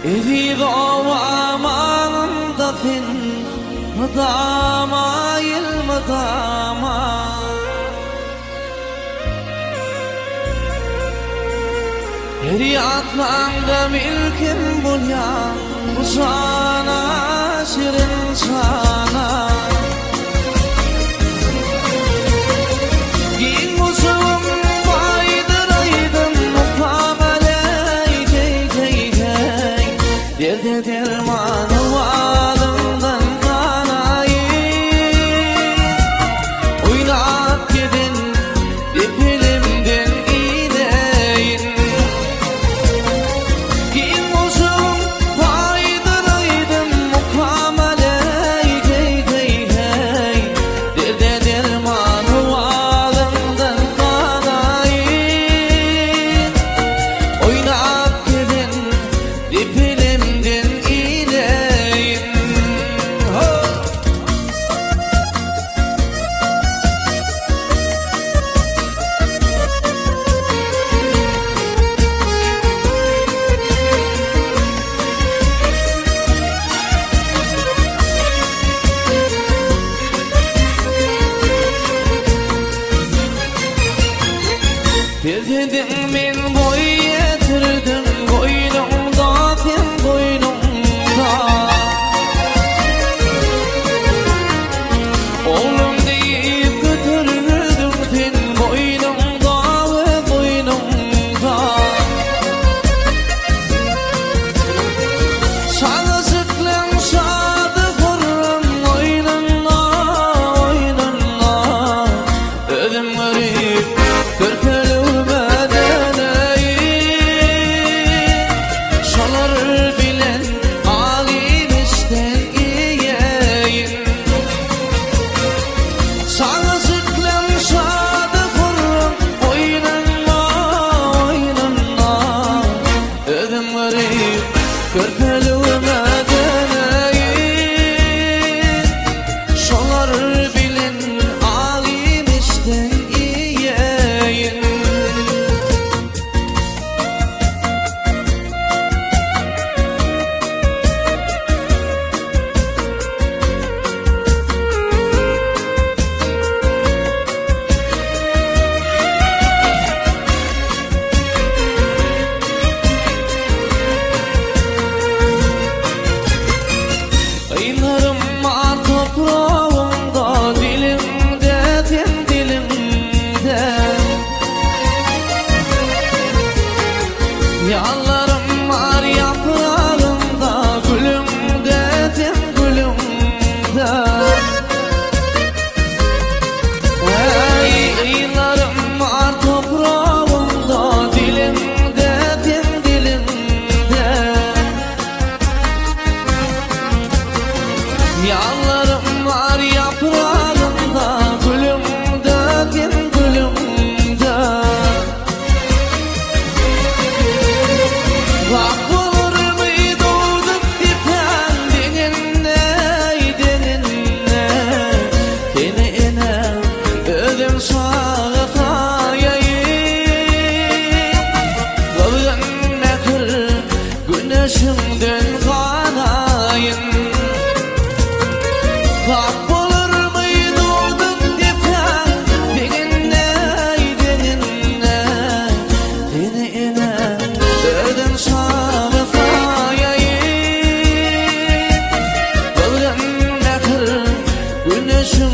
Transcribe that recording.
إذ وأمانة مداما المداما Riyatlandım ilkin bulya bu sana şirin sana Giyin uzun baydıraydım mukamele hey hey hey Derde dermanı alımdan kanayı Oynat gidin ipilimden ineyin Dedim min boy yetirdim boynumda sen boynumda Oğlum deyip götürürdüm sen boynumda ve boynumda Sana sıklım sadı hurrum oynunla oynunla Ödüm garip körpeli Körpelüğüme döneyim Şolar bilin alim işten iyiyim Kıyılarım var toprağımda dilimde ten dilimde Yallarım var yaprağımda gülümde ten gülümde Kıyılarım var toprağımda dilimde ten dilimde Yallarım var yaprağımda gülümde din gülümde Bak olur mıydı doğduk dipen denine denine Denine ödüm sağı kayayım Kılgın ne kır güneşimden kanayım Bak olur mıydı doğduk dipen denine denine Denine ödüm sağı kayayım Kılgın ne kır güneşim